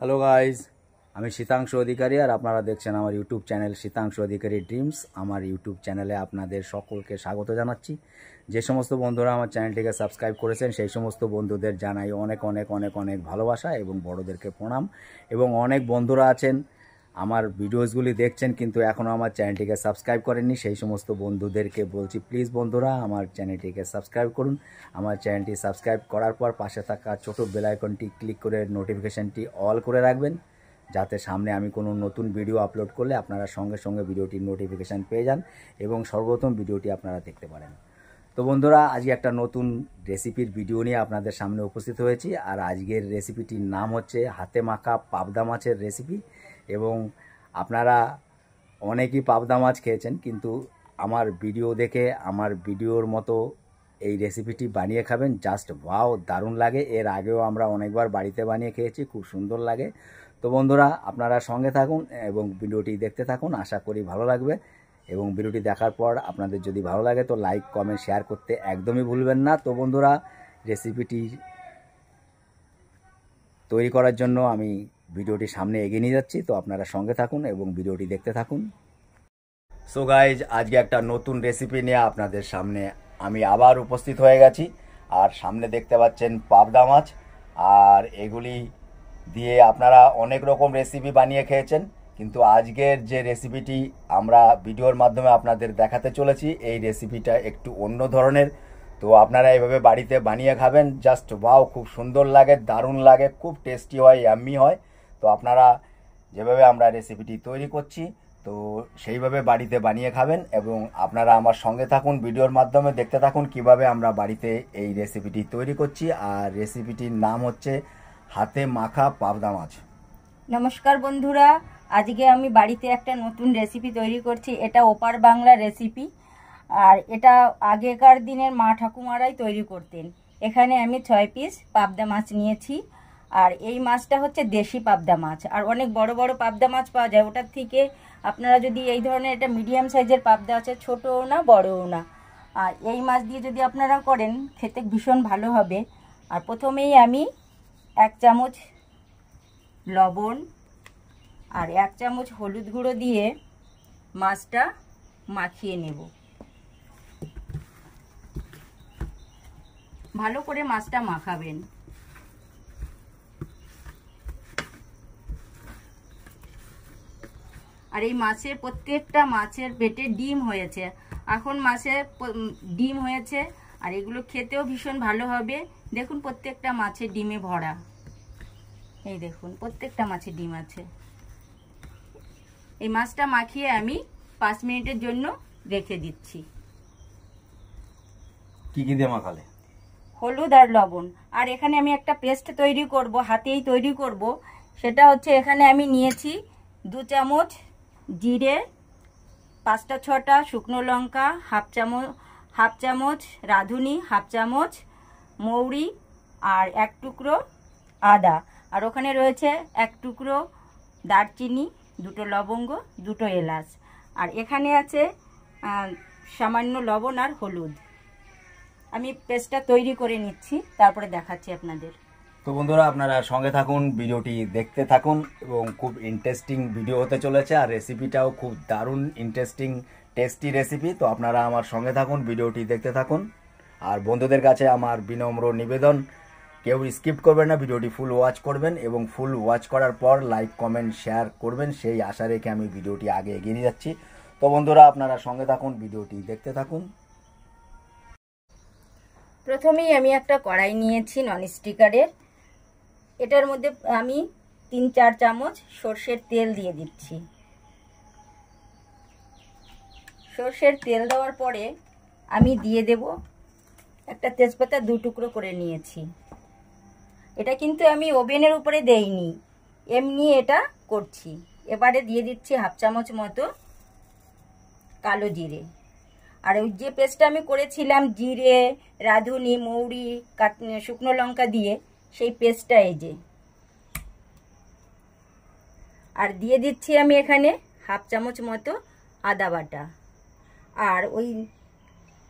Hello guys, আমি শীতাংশু অধিকারী আর আপনারা দেখছেন আমার ইউটিউব চ্যানেল শীতাংশু অধিকারী ড্রিমস। আমার ইউটিউব চ্যানেলে আপনাদের সকলকে স্বাগত জানাচ্ছি। যে সমস্ত বন্ধুরা আমার চ্যানেলটিকে সাবস্ক্রাইব করেছেন সেই সমস্ত বন্ধুদের জানাই অনেক অনেক অনেক অনেক ভালোবাসা এবং বড়োদেরকে প্রণাম। এবং অনেক বন্ধুরা আছেন আমার ভিডিওসগুলি দেখছেন কিন্তু এখনও আমার চ্যানেলটিকে সাবস্ক্রাইব করেননি, সেই সমস্ত বন্ধুদেরকে বলছি প্লিজ বন্ধুরা আমার চ্যানেলটিকে সাবস্ক্রাইব করুন। আমার চ্যানেলটি সাবস্ক্রাইব করার পর পাশে থাকা ছোটো বেল আইকনটি ক্লিক করে নোটিফিকেশানটি অল করে রাখবেন, যাতে সামনে আমি কোনো নতুন ভিডিও আপলোড করলে আপনারা সঙ্গে সঙ্গে ভিডিওটির নোটিফিকেশান পেয়ে যান এবং সর্বপ্রথম ভিডিওটি আপনারা দেখতে পারেন। তো বন্ধুরা, আজকে একটা নতুন রেসিপির ভিডিও নিয়ে আপনাদের সামনে উপস্থিত হয়েছি। আর আজকের রেসিপিটির নাম হচ্ছে হাতে মাখা পাবদা মাছের রেসিপি। এবং আপনারা অনেকেই পাবদা মাছ খেয়েছেন, কিন্তু আমার ভিডিও দেখে আমার ভিডিওর মতো এই রেসিপিটি বানিয়ে খাবেন, জাস্ট ওয়াও, দারুণ লাগে। এর আগেও আমরা অনেকবার বাড়িতে বানিয়ে খেয়েছি, খুব সুন্দর লাগে। তো বন্ধুরা, আপনারা সঙ্গে থাকুন এবং ভিডিওটি দেখতে থাকুন, আশা করি ভালো লাগবে। এবং ভিডিওটি দেখার পর আপনাদের যদি ভালো লাগে তো লাইক কমেন্ট শেয়ার করতে একদমই ভুলবেন না। তো বন্ধুরা, রেসিপিটি তৈরি করার জন্য আমি ভিডিওটি সামনে এগিয়ে নিয়ে যাচ্ছি, তো আপনারা সঙ্গে থাকুন এবং ভিডিওটি দেখতে থাকুন। সো গাইজ, আজকে একটা নতুন রেসিপি নিয়ে আপনাদের সামনে আমি আবার উপস্থিত হয়ে গেছি। আর সামনে দেখতে পাচ্ছেন পাবদা মাছ, আর এগুলি দিয়ে আপনারা অনেক রকম রেসিপি বানিয়ে খেয়েছেন, কিন্তু আজকের যে রেসিপিটি আমরা ভিডিওর মাধ্যমে আপনাদের দেখাতে চলেছি এই রেসিপিটা একটু অন্য ধরনের। তো আপনারা এভাবে বাড়িতে বানিয়ে খাবেন, জাস্ট ওয়াও, খুব সুন্দর লাগে, দারুণ লাগে, খুব টেস্টি হয়, ইয়াম্মি হয়। তো আপনারা যেভাবে আমরা রেসিপিটি তৈরি করছি তো সেইভাবে বাড়িতে বানিয়ে খাবেন এবং আপনারা আমার সঙ্গে থাকুন, ভিডিওর মাধ্যমে দেখতে থাকুন কিভাবে আমরা বাড়িতে এই রেসিপিটি তৈরি করছি। আর রেসিপিটির নাম হচ্ছে হাতে মাখা পাবদা মাছ। নমস্কার বন্ধুরা, আজকে আমি বাড়িতে একটা নতুন রেসিপি তৈরি করছি। এটা ওপার বাংলা রেসিপি, আর এটা আগেকার দিনের মা ঠাকুমারাই তৈরি করতেন। এখানে আমি 6 পিস পাবদা মাছ নিয়েছি, আর এই মাছটা হচ্ছে দেশি পাবদা মাছ। আর অনেক বড় বড় পাবদা মাছ পাওয়া যায়, ওটার থেকে আপনারা যদি এই ধরনের, এটা মিডিয়াম সাইজের পাবদা আছে, ছোটও না বড়ও না। আর এই মাছ দিয়ে যদি আপনারা করেন খেতে ভীষণ ভালো হবে। আর প্রথমেই আমি 1 চামচ লবণ আর 1 চামচ হলুদ গুঁড়ো দিয়ে মাছটা মাখিয়ে নেব। ভালো করে মাছটা মাখাবেন। আর এই মাছের প্রত্যেকটা মাছের পেটে ডিম হয়েছে, এখন মাছের ডিম হয়েছে, আর এগুলো খেতেও ভীষণ ভালো হবে। দেখুন প্রত্যেকটা মাছের ডিমে ভরা, এই দেখুন প্রত্যেকটা মাছের ডিম আছে। এই মাছটা মাখিয়ে আমি 5 মিনিটের জন্য রেখে দিচ্ছি। কি কি দিয়ে মাখালে? হলুদ আর লবণ। আর এখানে আমি একটা পেস্ট তৈরি করব, হাতেই তৈরি করব। সেটা হচ্ছে, এখানে আমি নিয়েছি 2 চামচ জিরে, 5টা 6টা শুকনো লঙ্কা, হাফ চামচ রাঁধুনি, হাফ চামচ মৌরি, আর 1 টুকরো আদা। আর ওখানে রয়েছে 1 টুকরো দারচিনি, 2টো লবঙ্গ, 2টো এলাচ। আর এখানে আছে সামান্য লবণ আর হলুদ। আমি পেস্টটা তৈরি করে নিচ্ছি, তারপরে দেখাচ্ছি আপনাদের। তো বন্ধুরা, আপনারা সঙ্গে থাকুন, ভিডিওটি দেখতে থাকুন এবং খুব ইন্টারেস্টিং ভিডিও হতে চলেছে। আর রেসিপিটাও খুব দারুণ ইন্টারেস্টিং টেস্টি রেসিপি। তো আপনারা আমার সঙ্গে থাকুন, ভিডিওটি দেখতে থাকুন। আর বন্ধুদের কাছে আমার বিনম্র নিবেদন, কেউ স্কিপ করবেন না, ভিডিওটি ফুল ওয়াচ করবেন এবং ফুল ওয়াচ করার পর লাইক কমেন্ট শেয়ার করবেন, সেই আশা রেখে আমি ভিডিওটি আগে এগিয়ে নিয়ে যাচ্ছি। তো বন্ধুরা, আপনারা সঙ্গে থাকুন, ভিডিওটি দেখতে থাকুন। প্রথমেই আমি একটা কড়াই নিয়েছি ননস্টিকারের। এটার মধ্যে আমি 3-4 চামচ সর্ষের তেল দিয়ে দিচ্ছি। সর্ষের তেল দেওয়ার পরে আমি দিয়ে দেব একটা তেজপাতা 2 টুকরো করে নিয়েছি। এটা কিন্তু আমি ওভেনের উপরে দেইনি, এমনি এটা করছি। এবারে দিয়ে দিচ্ছি হাফ চামচ মতো কালো জিরে। আর ওই যে পেস্টটা আমি করেছিলাম জিরে, রাঁধুনি, মৌরি, শুকনো লঙ্কা দিয়ে, সেই পেস্টটা এই যে। আর দিয়ে দিচ্ছি আমি এখানে হাফ চামচ মতো আদা বাটা, আর ওই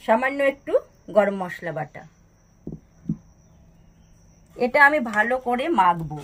সামান্য একটু গরম মশলা বাটা। এটা আমি ভালো করে মাখবো।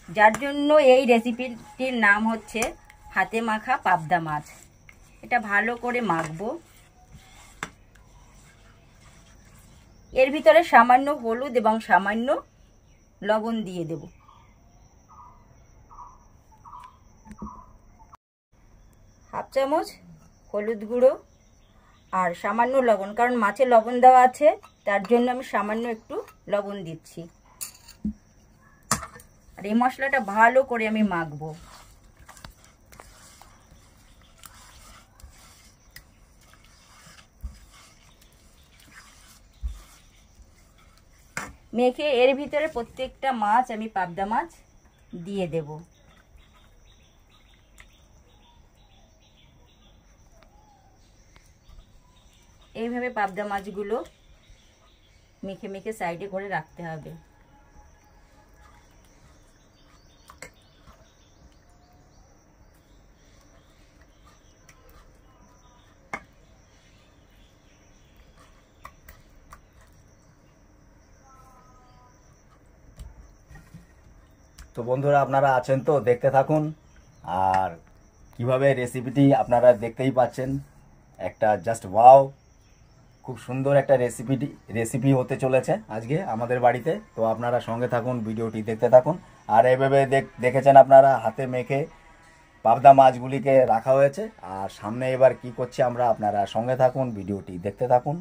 যার জন্য এই রেসিপিটির নাম হচ্ছে হাতে মাখা পাবদা মাছ। এটা ভালো করে মাখবো। এর ভিতরে সামান্য হলুদ এবং সামান্য লবণ দিয়ে দেব। হাফ চামচ হলুদ গুঁড়ো আর সামান্য লবণ, কারণ মাছে লবণ দেওয়া আছে, তার জন্য আমি সামান্য একটু লবণ দিচ্ছি। আর এই মশলাটা ভালো করে আমি মাখবো। মেখে এর ভিতরে প্রত্যেকটা মাছ আমি পাবদা মাছ দিয়ে দেব। এইভাবে পাবদা মাছগুলো মেখে মেখে সাইডে করে রাখতে হবে। তো বন্ধুরা আপনারা আছেন তো, দেখতে থাকুন। আর কিভাবে রেসিপিটি আপনারা দেখতেই পাচ্ছেন, একটা জাস্ট ওয়াও, খুব সুন্দর একটা রেসিপি হতে চলেছে আজকে আমাদের বাড়িতে। তো আপনারা সঙ্গে থাকুন, ভিডিওটি দেখতে থাকুন। আর এইভাবে দেখেছেন আপনারা হাতে মেখে পাবদা মাছগুলিকে রাখা হয়েছে। আর সামনে এবার কি করছি আমরা, আপনারা সঙ্গে থাকুন, ভিডিওটি দেখতে থাকুন।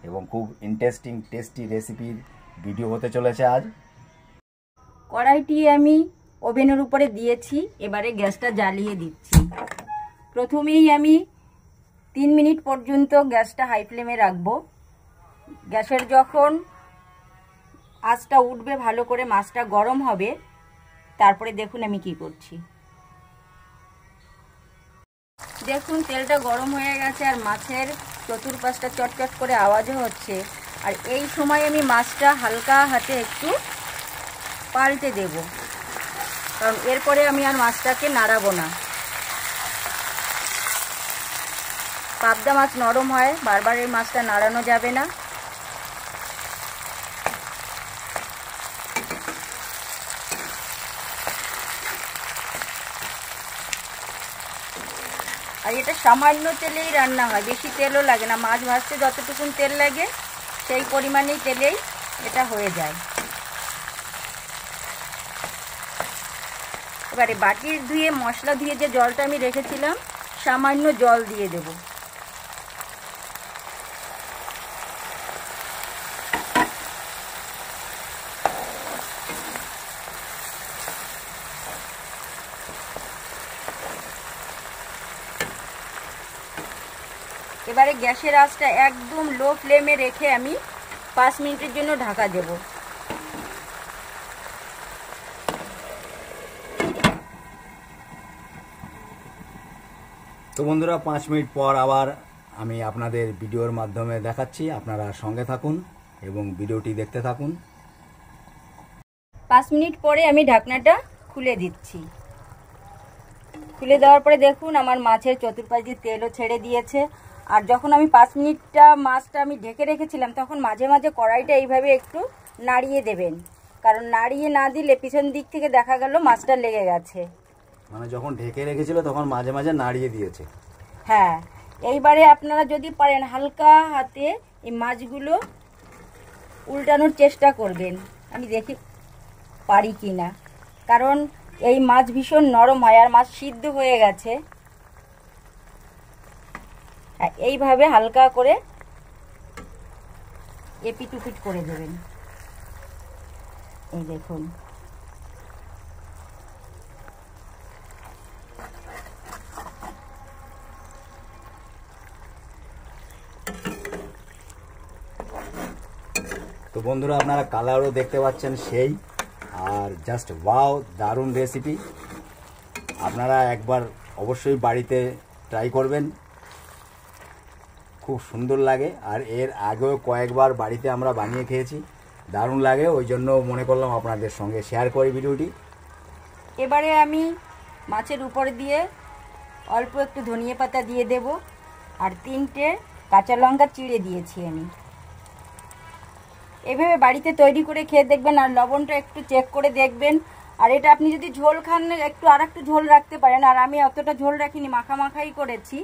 এবং খুব ইন্টারেস্টিং টেস্টি রেসিপির ভিডিও হতে চলেছে আজ। কড়াইটি আমি ওভেনের উপরে দিয়েছি, এবারে গ্যাসটা জ্বালিয়ে দিচ্ছি। প্রথমেই আমি 3 মিনিট পর্যন্ত গ্যাসটা হাই ফ্লেমে রাখবো। গ্যাসের যখন আঁচটা উঠবে, ভালো করে মাছটা গরম হবে, তারপরে দেখুন আমি কি করছি। দেখুন তেলটা গরম হয়ে গেছে আর মাছের চতুর্পাশটা চটচট করে আওয়াজও হচ্ছে। আর এই সময় আমি মাছটা হালকা হাতে একটু পাল্টে দেব, কারণ এরপরে আমি আর মাছটাকে নাড়াবো না। পাবদা মাছ নরম হয়, বারবার এই মাছটা নাড়ানো যাবে না। আর এটা সামান্য তেলেই রান্না হয়, বেশি তেলও লাগে না। মাছ ভাজতে যতটুকুন তেল লাগে সেই পরিমাণেই তেলেই এটা হয়ে যায়। এবারে বাটি ধুয়ে মশলা ধুয়ে যে জলটা আমি রেখেছিলাম, সামান্য জল দিয়ে দেব। এবারে গ্যাসের আঁচটা একদম লো ফ্লেমে রেখে আমি 5 মিনিটের জন্য ঢাকা দেব। তো বন্ধুরা 5 মিনিট পর আবার আমি আপনাদের ভিডিওর মাধ্যমে দেখাচ্ছি, আপনারা সঙ্গে থাকুন এবং ভিডিওটি দেখতে থাকুন। 5 মিনিট পরে আমি ঢাকনাটা খুলে দিচ্ছি। খুলে দেওয়ার পরে দেখুন আমার মাছের চতুর্পাশ দিয়ে তেলও ছেড়ে দিয়েছে। আর যখন আমি 5 মিনিটটা মাছটা আমি ঢেকে রেখেছিলাম, তখন মাঝে মাঝে কড়াইটা এইভাবে একটু নাড়িয়ে দেবেন, কারণ নাড়িয়ে না দিলে পিছন দিক থেকে দেখা গেল মাছটা লেগে গেছে। মানে যখন ঢেকে রেখেছিল তখন মাঝে মাঝে নাড়িয়ে দিয়েছে। হ্যাঁ, এইবারে আপনারা যদি পারেন হালকা হাতে এই মাছগুলো উল্টানোর চেষ্টা করবেন। আমি দেখি পারি কি না, কারণ এই মাছ ভীষণ নরম হয় আর মাছ সিদ্ধ হয়ে গেছে। হ্যাঁ, এইভাবে হালকা করে এপিট উপিট করে দেবেন। এই দেখুন, তো বন্ধুরা আপনারা কালারও দেখতে পাচ্ছেন সেই, আর জাস্ট ওয়াও, দারুণ রেসিপি। আপনারা একবার অবশ্যই বাড়িতে ট্রাই করবেন, খুব সুন্দর লাগে। আর এর আগেও কয়েকবার বাড়িতে আমরা বানিয়ে খেয়েছি, দারুণ লাগে। ওই জন্য মনে করলাম আপনাদের সঙ্গে শেয়ার করি ভিডিওটি। এবারে আমি মাছের উপর দিয়ে অল্প একটু ধনিয়া পাতা দিয়ে দেব, আর 3টে কাঁচা লঙ্কা চিড়ে দিয়েছি আমি। এভাবে বাড়িতে তৈরি করে খেয়ে দেখবেন, আর লবণটা একটু চেক করে দেখবেন। আর এটা আপনি যদি ঝোল খান একটু আর একটু ঝোল রাখতে পারেন, আর আমি অতটা ঝোল রাখিনি, মাখাই করেছি।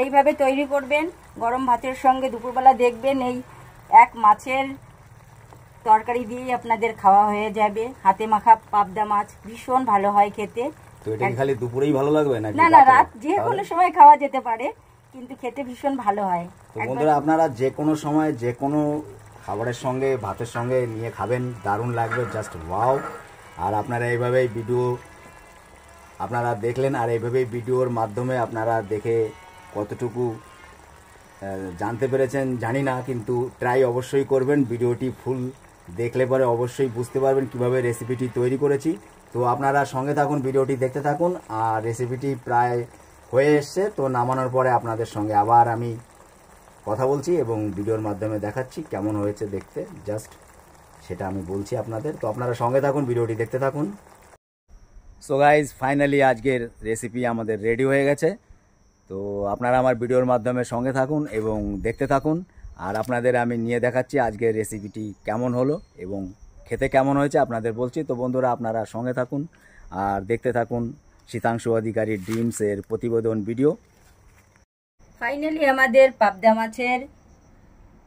এইভাবে তৈরি করবেন গরম ভাতের সঙ্গে। দুপুরবেলা দেখবেন এই এক মাছের তরকারি দিয়েই আপনাদের খাওয়া হয়ে যাবে। হাতে মাখা পাবদা মাছ ভীষণ ভালো হয় খেতে। তো এটা কি খালি দুপুরেই ভালো লাগবে নাকি? না না, রাত যে কোনো সময় খাওয়া যেতে পারে, কিন্তু খেতে ভীষণ ভালো হয়। তো বন্ধুরা আপনারা যে কোনো সময় যে কোনো খাবারের সঙ্গে ভাতের সঙ্গে নিয়ে খাবেন, দারুণ লাগবে, জাস্ট ওয়াও। আর আপনারা এইভাবেই ভিডিও আপনারা দেখলেন, আর এইভাবেই ভিডিওর মাধ্যমে আপনারা দেখে কতটুকু জানতে পেরেছেন জানি না, কিন্তু ট্রাই অবশ্যই করবেন। ভিডিওটি ফুল দেখলে পরে অবশ্যই বুঝতে পারবেন কিভাবে রেসিপিটি তৈরি করেছি। তো আপনারা সঙ্গে থাকুন, ভিডিওটি দেখতে থাকুন। আর রেসিপিটি প্রায় হয়ে এসছে, তো নামানোর পরে আপনাদের সঙ্গে আবার আমি কথা বলছি এবং ভিডিওর মাধ্যমে দেখাচ্ছি কেমন হয়েছে দেখতে, জাস্ট সেটা আমি বলছি আপনাদের। তো আপনারা সঙ্গে থাকুন, ভিডিওটি দেখতে থাকুন। সো গাইজ, ফাইনালি আজকের রেসিপি আমাদের রেডি হয়ে গেছে। তো আপনারা আমার ভিডিওর মাধ্যমে সঙ্গে থাকুন এবং দেখতে থাকুন। আর আপনাদের আমি নিয়ে দেখাচ্ছি আজকের রেসিপিটি কেমন হলো এবং খেতে কেমন হয়েছে আপনাদের বলছি। তো বন্ধুরা আপনারা সঙ্গে থাকুন আর দেখতে থাকুন শীতাংশু অধিকারী ড্রিমসের প্রতিবেদন ভিডিও। ফাইনালি আমাদের পাবদা মাছের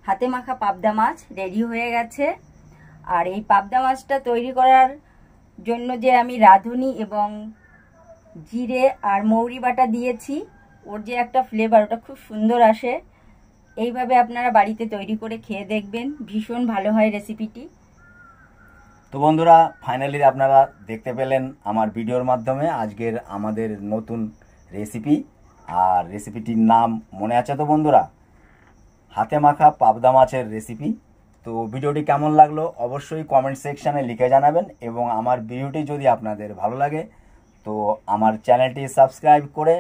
হাতে মাখা পাবদা মাছ রেডি হয়ে গেছে। আর এই পাবদা মাছটা তৈরি করার জন্য যে আমি রাঁধুনি এবং জিরে আর মৌরি বাটা দিয়েছি, ওর যে একটা ফ্লেভার ওটা খুব সুন্দর আসে। এইভাবে আপনারা বাড়িতে তৈরি করে খেয়ে দেখবেন, ভীষণ ভালো হয় রেসিপিটি। তো বন্ধুরা ফাইনালি আপনারা দেখতে পেলেন আমার ভিডিওর মাধ্যমে আজকের আমাদের নতুন রেসিপি। আর রেসিপিটির নাম মনে আছে তো বন্ধুরা? হাতে মাখা পাবদা মাছের রেসিপি। তো ভিডিওটি কেমন লাগলো অবশ্যই কমেন্ট সেকশানে লিখে জানাবেন, এবং আমার ভিডিওটি যদি আপনাদের ভালো লাগে তো আমার চ্যানেলটি সাবস্ক্রাইব করে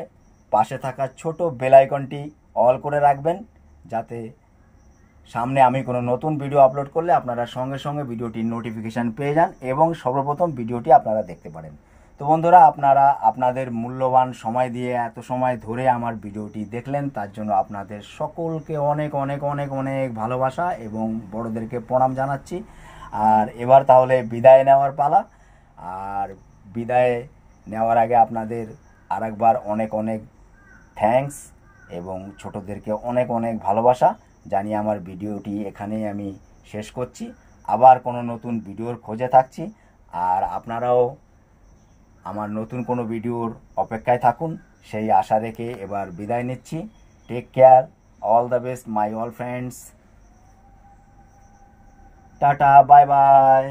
পাশে থাকা ছোট বেল আইকনটি অল করে রাখবেন, যাতে সামনে আমি কোনো নতুন ভিডিও আপলোড করলে আপনারা সঙ্গে সঙ্গে ভিডিওটির নোটিফিকেশান পেয়ে যান এবং সর্বপ্রথম ভিডিওটি আপনারা দেখতে পারেন। তো বন্ধুরা আপনারা আপনাদের মূল্যবান সময় দিয়ে এত সময় ধরে আমার ভিডিওটি দেখলেন, তার জন্য আপনাদের সকলকে অনেক অনেক অনেক অনেক ভালোবাসা এবং বড়দেরকে প্রণাম জানাচ্ছি। আর এবার তাহলে বিদায় নেওয়ার পালা। আর বিদায় নেওয়ার আগে আপনাদের আরেকবার অনেক অনেক থ্যাঙ্কস এবং ছোটদেরকে অনেক অনেক ভালোবাসা জানিয়ে আমার ভিডিওটি এখানেই আমি শেষ করছি। আবার কোনো নতুন ভিডিওর খোঁজে থাকছি, আর আপনারাও আমার নতুন কোনো ভিডিওর অপেক্ষায় থাকুন সেই আশা রেখে এবার বিদায় নিচ্ছি। Take care, all the best my all friends, ta ta, bye by.